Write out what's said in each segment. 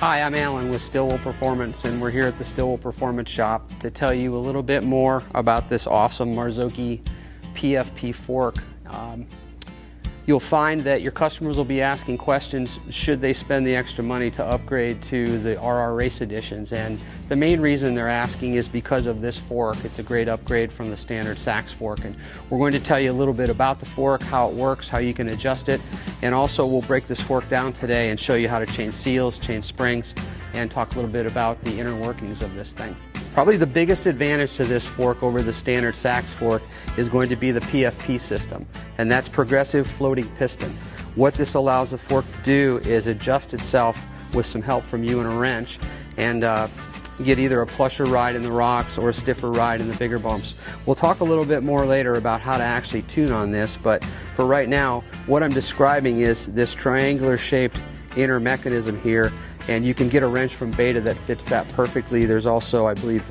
Hi, I'm Alan with Stillwell Performance, and we're here at the Stillwell Performance Shop to tell you a little bit more about this awesome Marzocchi PFP fork. You'll find that your customers will be asking questions should they spend the extra money to upgrade to the RR Race Editions, and the main reason they're asking is because of this fork. It's a great upgrade from the standard Sachs fork, and we're going to tell you a little bit about the fork, how it works, how you can adjust it, and also we'll break this fork down today and show you how to change seals, change springs, and talk a little bit about the inner workings of this thing. Probably the biggest advantage to this fork over the standard Sachs fork is going to be the PFP system, and that's progressive floating piston. What this allows the fork to do is adjust itself with some help from you and a wrench and get either a plusher ride in the rocks or a stiffer ride in the bigger bumps. We'll talk a little bit more later about how to actually tune on this, but for right now what I'm describing is this triangular shaped inner mechanism here, and you can get a wrench from Beta that fits that perfectly. There's also, I believe,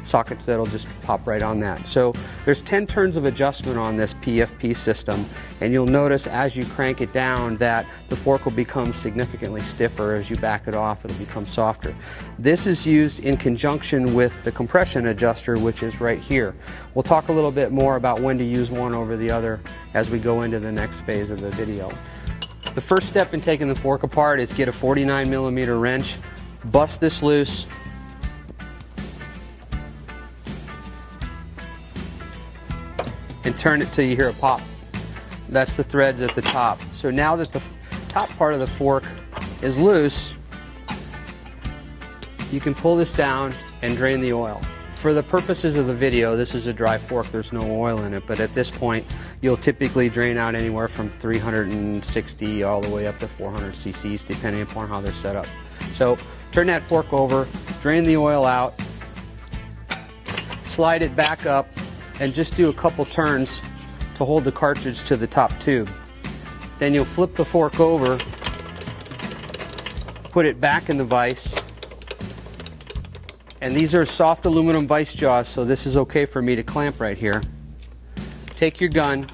sockets that'll just pop right on that. So there's 10 turns of adjustment on this PFP system, and you'll notice as you crank it down that the fork will become significantly stiffer. As you back it off, it'll become softer. This is used in conjunction with the compression adjuster, which is right here. We'll talk a little bit more about when to use one over the other as we go into the next phase of the video. The first step in taking the fork apart is get a 49mm wrench, bust this loose, and turn it till you hear a pop. That's the threads at the top. So now that the top part of the fork is loose, you can pull this down and drain the oil. For the purposes of the video, this is a dry fork, there's no oil in it, but at this point you'll typically drain out anywhere from 360 all the way up to 400 cc's depending upon how they're set up. So turn that fork over, drain the oil out, slide it back up, and just do a couple turns to hold the cartridge to the top tube. Then you'll flip the fork over, put it back in the vise. And these are soft aluminum vise jaws, so this is okay for me to clamp right here. Take your gun,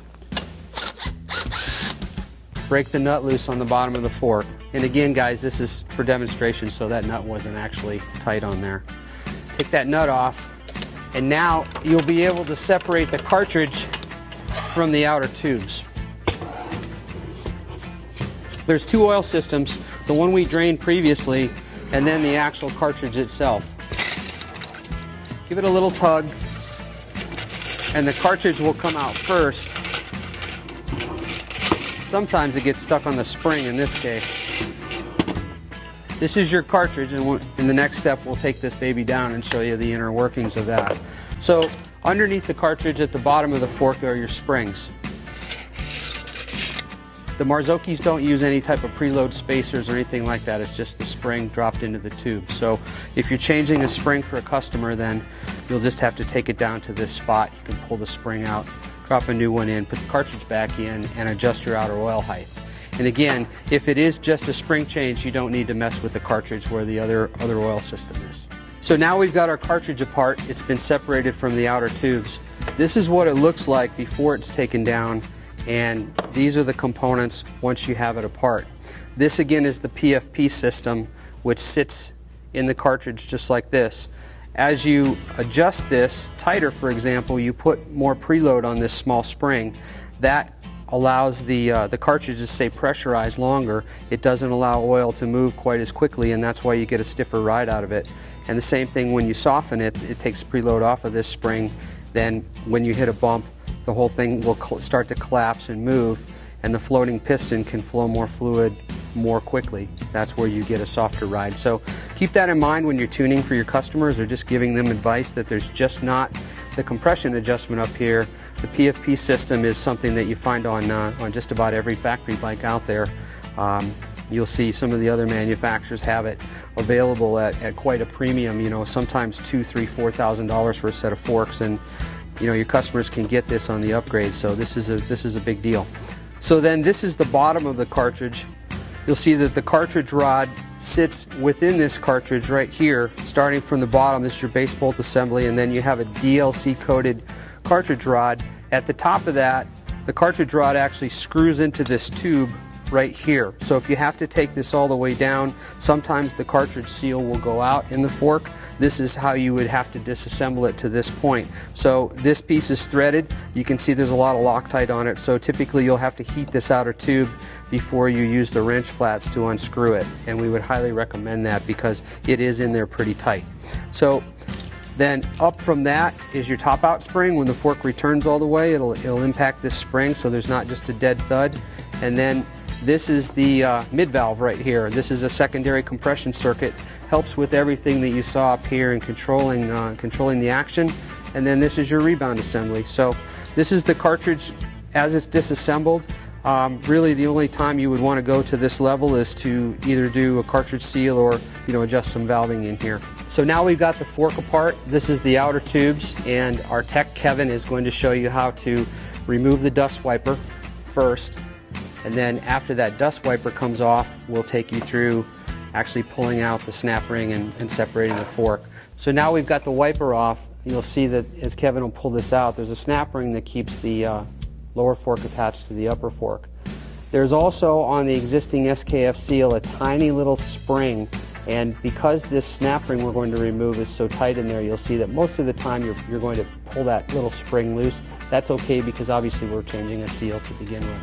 break the nut loose on the bottom of the fork. And again, guys, this is for demonstration, so that nut wasn't actually tight on there. Take that nut off, and now you'll be able to separate the cartridge from the outer tubes. There's two oil systems, the one we drained previously, and then the actual cartridge itself. Give it a little tug, and the cartridge will come out first. Sometimes it gets stuck on the spring in this case. This is your cartridge, and in the next step we'll take this baby down and show you the inner workings of that. So underneath the cartridge at the bottom of the fork are your springs. The Marzoccchis don't use any type of preload spacers or anything like that. It's just the spring dropped into the tube. So if you're changing a spring for a customer, then you'll just have to take it down to this spot. You can pull the spring out, drop a new one in, put the cartridge back in, and adjust your outer oil height. And again, if it is just a spring change, you don't need to mess with the cartridge where the other oil system is. So now we've got our cartridge apart. It's been separated from the outer tubes. This is what it looks like before it's taken down, and these are the components once you have it apart. This again is the PFP system, which sits in the cartridge just like this. As you adjust this tighter, for example, you put more preload on this small spring. That allows the cartridge to stay pressurized longer. It doesn't allow oil to move quite as quickly, and that's why you get a stiffer ride out of it. And the same thing when you soften it, it takes preload off of this spring. Then when you hit a bump, the whole thing will start to collapse and move, and the floating piston can flow more fluid more quickly. That's where you get a softer ride. So keep that in mind when you're tuning for your customers or just giving them advice that there's just not the compression adjustment up here. The PFP system is something that you find on just about every factory bike out there. You'll see some of the other manufacturers have it available at quite a premium, you know, sometimes $2,000, $3,000, $4,000 for a set of forks, and you know, your customers can get this on the upgrade, so this is a big deal. So then this is the bottom of the cartridge. You'll see that the cartridge rod sits within this cartridge right here, starting from the bottom. This is your base bolt assembly, and then you have a DLC coated cartridge rod. At the top of that, the cartridge rod actually screws into this tube right here. So if you have to take this all the way down, sometimes the cartridge seal will go out in the fork. This is how you would have to disassemble it to this point. So this piece is threaded. You can see there's a lot of Loctite on it, so typically you'll have to heat this outer tube before you use the wrench flats to unscrew it, and we would highly recommend that because it is in there pretty tight. So then up from that is your top out spring. When the fork returns all the way, it'll impact this spring so there's not just a dead thud. And then this is the mid valve right here. This is a secondary compression circuit. Helps with everything that you saw up here in controlling the action. And then this is your rebound assembly. So this is the cartridge as it's disassembled. Really the only time you would want to go to this level is to either do a cartridge seal or adjust some valving in here. So now we've got the fork apart. This is the outer tubes, and our tech Kevin is going to show you how to remove the dust wiper first, and then after that dust wiper comes off, we'll take you through actually pulling out the snap ring and separating the fork. So now we've got the wiper off. You'll see that as Kevin will pull this out, there's a snap ring that keeps the lower fork attached to the upper fork. There's also on the existing SKF seal a tiny little spring, and because this snap ring we're going to remove is so tight in there, you'll see that most of the time you're going to pull that little spring loose. That's okay because obviously we're changing a seal to begin with.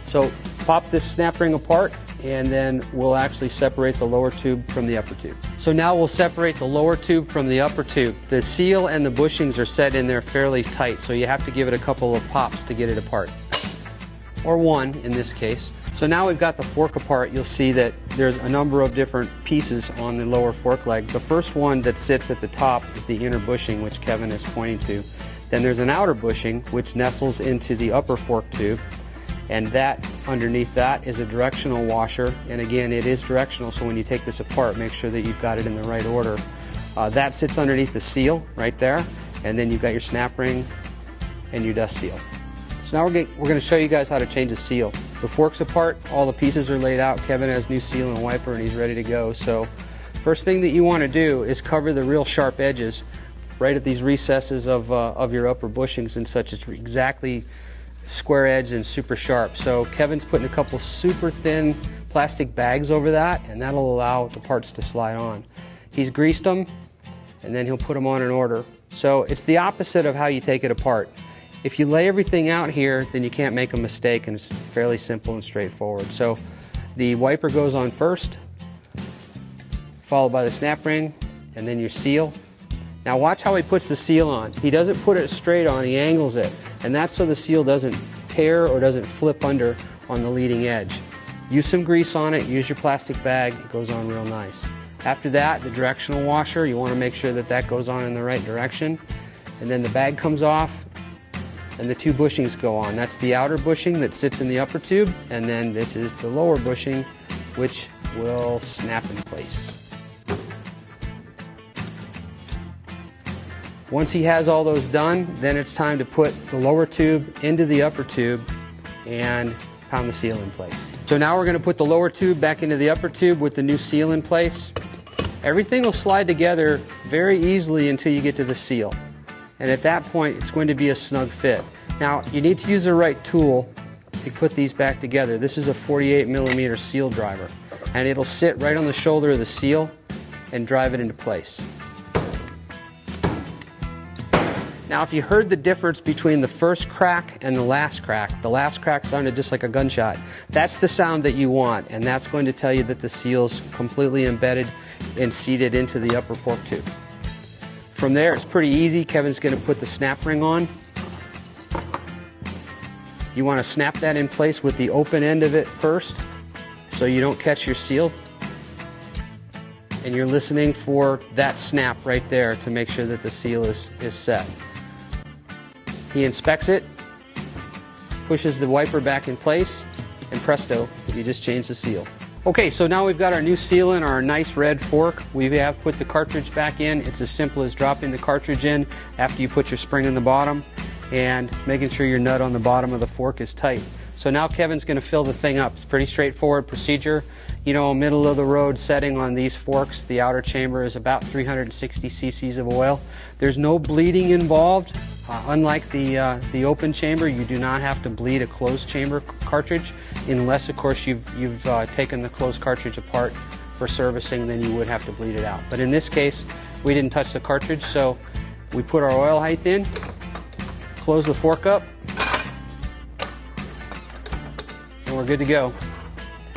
So pop this snap ring apart, and then we'll actually separate the lower tube from the upper tube. So now we'll separate the lower tube from the upper tube. The seal and the bushings are set in there fairly tight, so you have to give it a couple of pops to get it apart. Or one in this case. So now we've got the fork apart. You'll see that there's a number of different pieces on the lower fork leg. The first one that sits at the top is the inner bushing, which Kevin is pointing to. Then there's an outer bushing which nestles into the upper fork tube. And that, underneath that, is a directional washer. And again, it is directional, so when you take this apart, make sure that you've got it in the right order. That sits underneath the seal right there. And then you've got your snap ring and your dust seal. So now we're going to show you guys how to change the seal. The fork's apart, all the pieces are laid out. Kevin has new seal and wiper, and he's ready to go. So first thing that you want to do is cover the real sharp edges right at these recesses of your upper bushings and such. It's exactly square edged and super sharp. So Kevin's putting a couple super thin plastic bags over that, and that'll allow the parts to slide on. He's greased them, and then he'll put them on in order. So it's the opposite of how you take it apart. If you lay everything out here, then you can't make a mistake, and it's fairly simple and straightforward. So the wiper goes on first, followed by the snap ring, and then your seal. Now watch how he puts the seal on. He doesn't put it straight on, he angles it. And that's so the seal doesn't tear or doesn't flip under on the leading edge. Use some grease on it, use your plastic bag, it goes on real nice. After that, the directional washer, you want to make sure that that goes on in the right direction. And then the bag comes off, and the two bushings go on. That's the outer bushing that sits in the upper tube, and then this is the lower bushing, which will snap in place. Once he has all those done, then it's time to put the lower tube into the upper tube and pound the seal in place. So now we're going to put the lower tube back into the upper tube with the new seal in place. Everything will slide together very easily until you get to the seal. And at that point, it's going to be a snug fit. Now, you need to use the right tool to put these back together. This is a 48mm seal driver, and it'll sit right on the shoulder of the seal and drive it into place. Now, if you heard the difference between the first crack and the last crack sounded just like a gunshot. That's the sound that you want, and that's going to tell you that the seal's completely embedded and seated into the upper fork tube. From there, it's pretty easy. Kevin's going to put the snap ring on. You want to snap that in place with the open end of it first so you don't catch your seal. And you're listening for that snap right there to make sure that the seal is set. He inspects it, pushes the wiper back in place, and presto, you just changed the seal. Okay, so now we've got our new seal in our nice red fork. We have put the cartridge back in. It's as simple as dropping the cartridge in after you put your spring in the bottom and making sure your nut on the bottom of the fork is tight. So now Kevin's going to fill the thing up. It's pretty straightforward procedure. You know, middle of the road setting on these forks, the outer chamber is about 360 cc's of oil. There's no bleeding involved. Unlike the open chamber, you do not have to bleed a closed chamber cartridge unless, of course, you've taken the closed cartridge apart for servicing, then you would have to bleed it out. But in this case, we didn't touch the cartridge, so we put our oil height in, close the fork up, and we're good to go.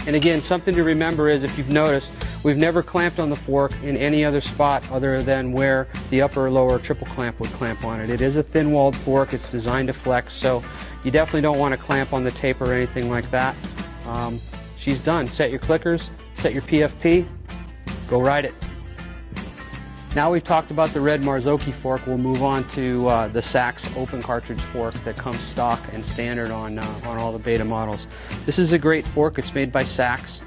And again, something to remember is, if you've noticed, we've never clamped on the fork in any other spot other than where the upper or lower triple clamp would clamp on it. It is a thin-walled fork. It's designed to flex, so you definitely don't want to clamp on the taper or anything like that. She's done. Set your clickers, set your PFP, go ride it. Now we've talked about the red Marzocchi fork, we'll move on to the Sachs open cartridge fork that comes stock and standard on all the Beta models. This is a great fork. It's made by Sachs.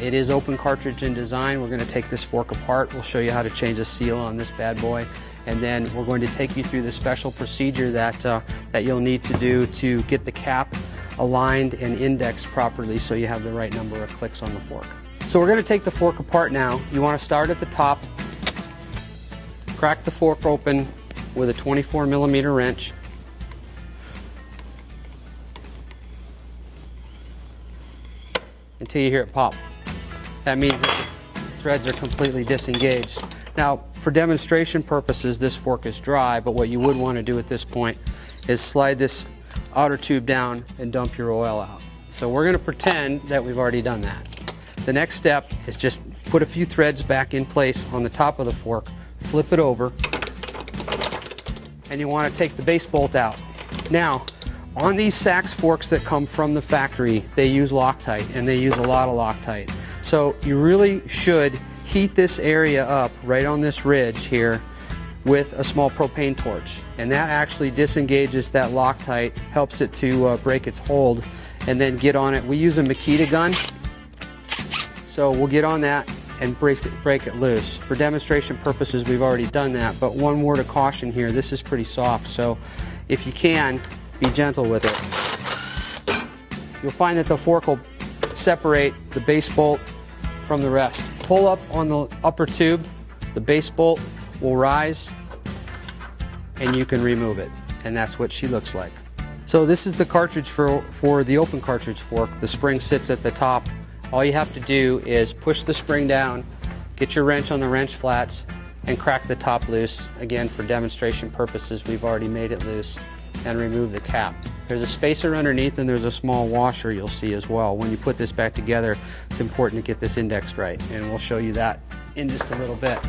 It is open cartridge in design. We're going to take this fork apart. We'll show you how to change the seal on this bad boy, and then we're going to take you through the special procedure that you'll need to do to get the cap aligned and indexed properly so you have the right number of clicks on the fork. So we're going to take the fork apart now. You want to start at the top, crack the fork open with a 24mm wrench. Until you hear it pop. That means that the threads are completely disengaged. Now, for demonstration purposes, this fork is dry, but what you would want to do at this point is slide this outer tube down and dump your oil out. So we're going to pretend that we've already done that. The next step is just put a few threads back in place on the top of the fork, flip it over, and you want to take the base bolt out. Now, on these Sachs forks that come from the factory, they use Loctite, and they use a lot of Loctite. So you really should heat this area up right on this ridge here with a small propane torch, and that actually disengages that Loctite, helps it to break its hold, and then get on it. We use a Makita gun, so we'll get on that and break it loose. For demonstration purposes, we've already done that, but one word of caution here, this is pretty soft, so if you can, be gentle with it. You'll find that the fork will separate the base bolt from the rest. Pull up on the upper tube, the base bolt will rise, and you can remove it, and that's what she looks like. So this is the cartridge for the open cartridge fork. The spring sits at the top. All you have to do is push the spring down, get your wrench on the wrench flats, and crack the top loose. Again, for demonstration purposes, we've already made it loose, and remove the cap. There's a spacer underneath, and there's a small washer you'll see as well. When you put this back together, it's important to get this indexed right, and we'll show you that in just a little bit.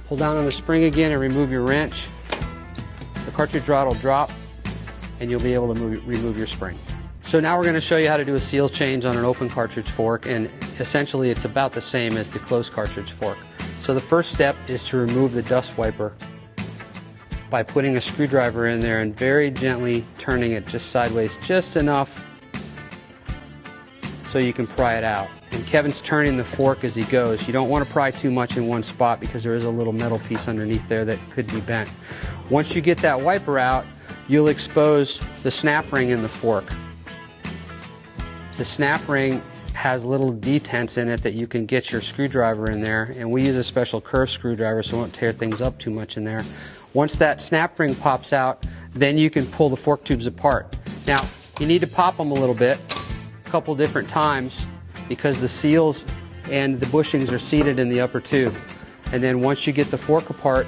Pull down on the spring again and remove your wrench. The cartridge rod will drop, and you'll be able to remove your spring. So now we're going to show you how to do a seal change on an open cartridge fork, and essentially it's about the same as the closed cartridge fork. So the first step is to remove the dust wiper by putting a screwdriver in there and very gently turning it just sideways, just enough so you can pry it out. And Kevin's turning the fork as he goes. You don't want to pry too much in one spot because there is a little metal piece underneath there that could be bent. Once you get that wiper out, you'll expose the snap ring in the fork. The snap ring has little detents in it that you can get your screwdriver in there, and we use a special curved screwdriver so it won't tear things up too much in there. Once that snap ring pops out, then you can pull the fork tubes apart. Now, you need to pop them a little bit, a couple different times, because the seals and the bushings are seated in the upper tube. And then once you get the fork apart,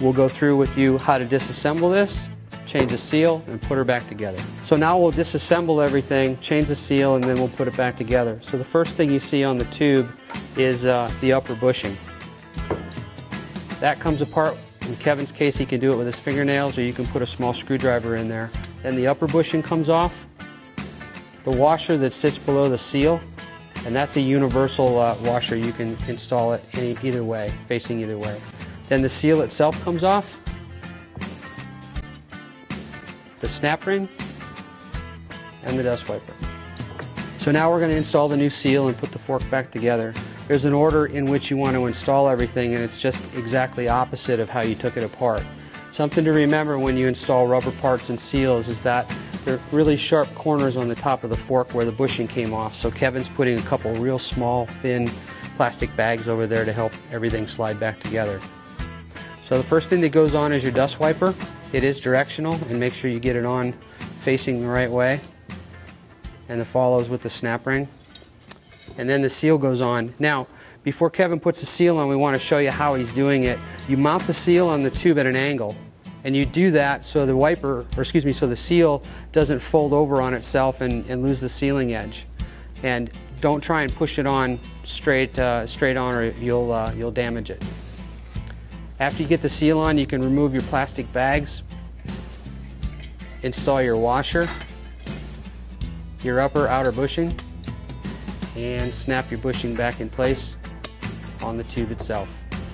we'll go through with you how to disassemble this, change the seal, and put her back together. So now we'll disassemble everything, change the seal, and then we'll put it back together. So the first thing you see on the tube is the upper bushing. That comes apart. In Kevin's case, he can do it with his fingernails, or you can put a small screwdriver in there. Then the upper bushing comes off. The washer that sits below the seal, and that's a universal washer. You can install it either way, facing either way. Then the seal itself comes off. The snap ring, and the dust wiper. So now we're going to install the new seal and put the fork back together. There's an order in which you want to install everything, and it's just exactly opposite of how you took it apart. Something to remember when you install rubber parts and seals is that There are really sharp corners on the top of the fork where the bushing came off, so Kevin's putting a couple real small, thin plastic bags over there to help everything slide back together. So the first thing that goes on is your dust wiper. It is directional, and make sure you get it on facing the right way, and it follows with the snap ring. And then the seal goes on. Now, before Kevin puts the seal on, we want to show you how he's doing it. You mount the seal on the tube at an angle, and you do that so the wiper, or excuse me, so the seal doesn't fold over on itself and lose the sealing edge. And don't try and push it on straight on, or you'll damage it. After you get the seal on, you can remove your plastic bags, install your washer, your upper outer bushing, and snap your bushing back in place on the tube itself.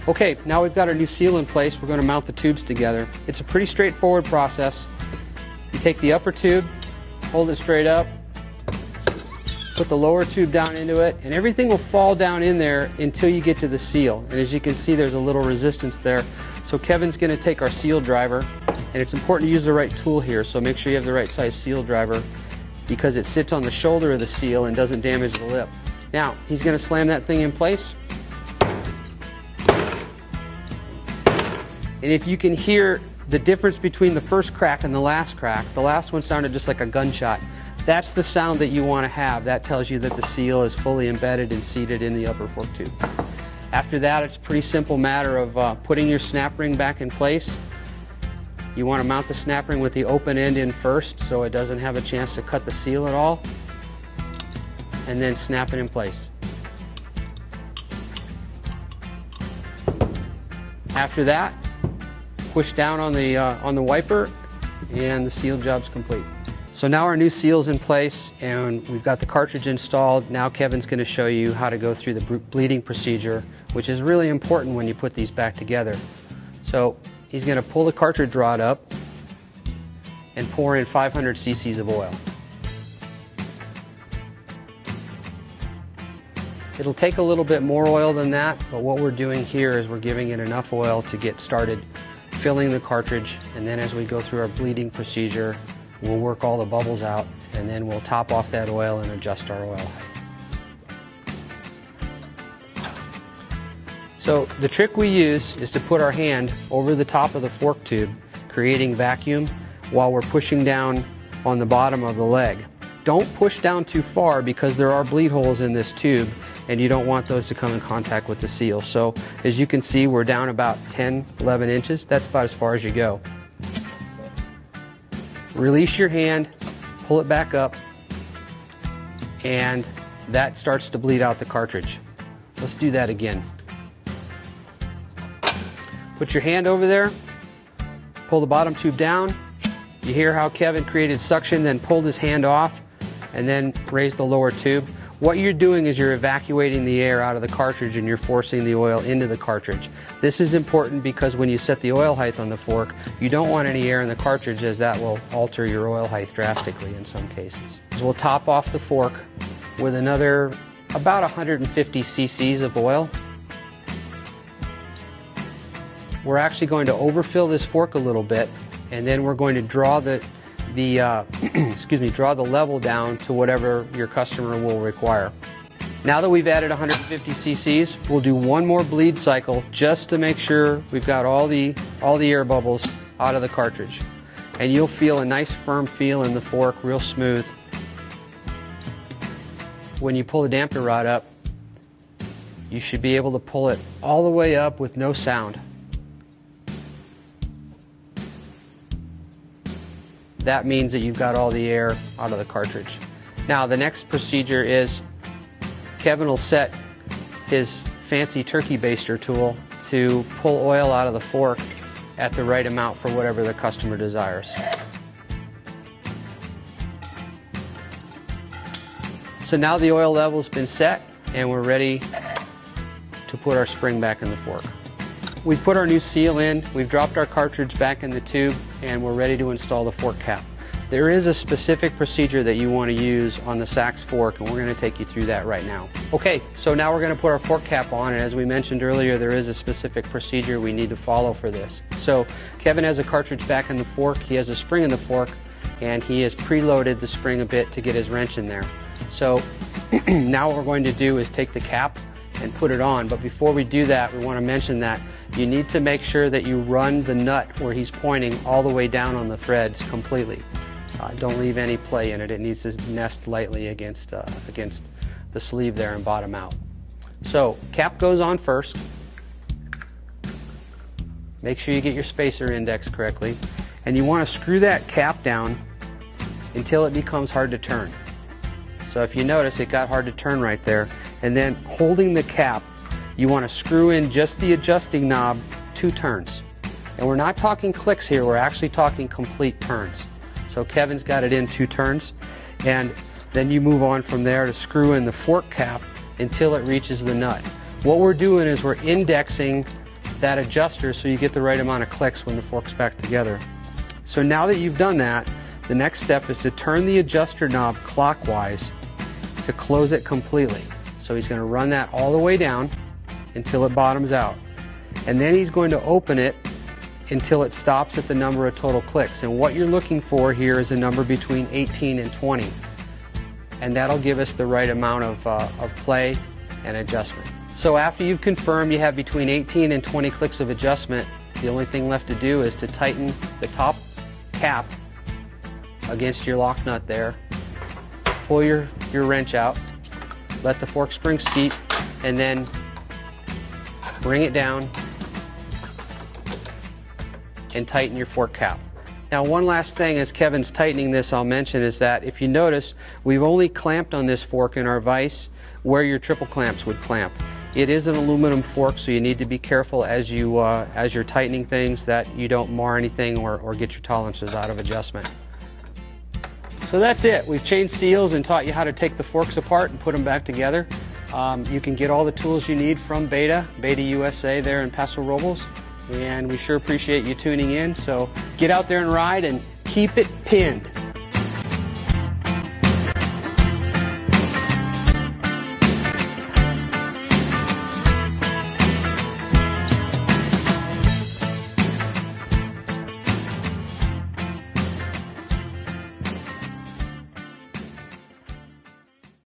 Okay, now we've got our new seal in place. We're going to mount the tubes together. It's a pretty straightforward process. You take the upper tube, hold it straight up, put the lower tube down into it, and everything will fall down in there until you get to the seal. And as you can see, there's a little resistance there. So Kevin's going to take our seal driver, and it's important to use the right tool here, so make sure you have the right size seal driver because it sits on the shoulder of the seal and doesn't damage the lip. Now, he's going to slam that thing in place. And if you can hear the difference between the first crack and the last one sounded just like a gunshot. That's the sound that you want to have. That tells you that the seal is fully embedded and seated in the upper fork tube. After that, it's a pretty simple matter of putting your snap ring back in place. You want to mount the snap ring with the open end in first so it doesn't have a chance to cut the seal at all, and then snap it in place. After that, push down on the wiper, and the seal job's complete. So now our new seal's in place and we've got the cartridge installed. Now Kevin's going to show you how to go through the bleeding procedure, which is really important when you put these back together. So he's going to pull the cartridge rod up and pour in 500 cc's of oil. It'll take a little bit more oil than that, but what we're doing here is we're giving it enough oil to get started filling the cartridge, and then as we go through our bleeding procedure, we'll work all the bubbles out, and then we'll top off that oil and adjust our oil height. So the trick we use is to put our hand over the top of the fork tube, creating vacuum while we're pushing down on the bottom of the leg. Don't push down too far because there are bleed holes in this tube and you don't want those to come in contact with the seal. So as you can see, we're down about 10, 11 inches. That's about as far as you go. Release your hand, pull it back up, and that starts to bleed out the cartridge. Let's do that again. Put your hand over there, pull the bottom tube down. You hear how Kevin created suction, then pulled his hand off, and then raised the lower tube. What you're doing is you're evacuating the air out of the cartridge and you're forcing the oil into the cartridge. This is important because when you set the oil height on the fork, you don't want any air in the cartridge, as that will alter your oil height drastically in some cases. So we'll top off the fork with another about 150 cc's of oil. We're actually going to overfill this fork a little bit, and then we're going to draw the draw the level down to whatever your customer will require. Now that we've added 150 cc's, we'll do one more bleed cycle just to make sure we've got all the air bubbles out of the cartridge. And you'll feel a nice firm feel in the fork, real smooth. When you pull the damper rod up, you should be able to pull it all the way up with no sound. That means that you've got all the air out of the cartridge. Now the next procedure is Kevin will set his fancy turkey baster tool to pull oil out of the fork at the right amount for whatever the customer desires. So now the oil level's been set and we're ready to put our spring back in the fork. We've put our new seal in, we've dropped our cartridge back in the tube, and we're ready to install the fork cap. There is a specific procedure that you want to use on the Sachs fork, and we're going to take you through that right now. Okay, so now we're going to put our fork cap on, and as we mentioned earlier, there is a specific procedure we need to follow for this. So Kevin has a cartridge back in the fork, he has a spring in the fork. and he has preloaded the spring a bit to get his wrench in there. So now what we're going to do is take the cap and put it on, but before we do that, we want to mention that you need to make sure that you run the nut where he's pointing all the way down on the threads completely. Don't leave any play in it. It needs to nest lightly against the sleeve there and bottom out. So cap goes on first. Make sure you get your spacer indexed correctly, and you want to screw that cap down until it becomes hard to turn. So if you notice, it got hard to turn right there, and then holding the cap, you want to screw in just the adjusting knob 2 turns. And we're not talking clicks here, we're actually talking complete turns. So Kevin's got it in 2 turns, and then you move on from there to screw in the fork cap until it reaches the nut. What we're doing is we're indexing that adjuster so you get the right amount of clicks when the fork's back together. So now that you've done that, the next step is to turn the adjuster knob clockwise to close it completely. So he's going to run that all the way down until it bottoms out. And then he's going to open it until it stops at the number of total clicks. And what you're looking for here is a number between 18 and 20. And that'll give us the right amount of play and adjustment. So after you've confirmed you have between 18 and 20 clicks of adjustment, the only thing left to do is to tighten the top cap against your lock nut there, pull your wrench out, let the fork spring seat, and then bring it down and tighten your fork cap. Now, one last thing as Kevin's tightening this I'll mention is that if you notice, we've only clamped on this fork in our vise where your triple clamps would clamp. It is an aluminum fork, so you need to be careful as you're tightening things that you don't mar anything or get your tolerances out of adjustment. So that's it. We've changed seals and taught you how to take the forks apart and put them back together. You can get all the tools you need from Beta USA there in Paso Robles, and we sure appreciate you tuning in. So get out there and ride and keep it pinned.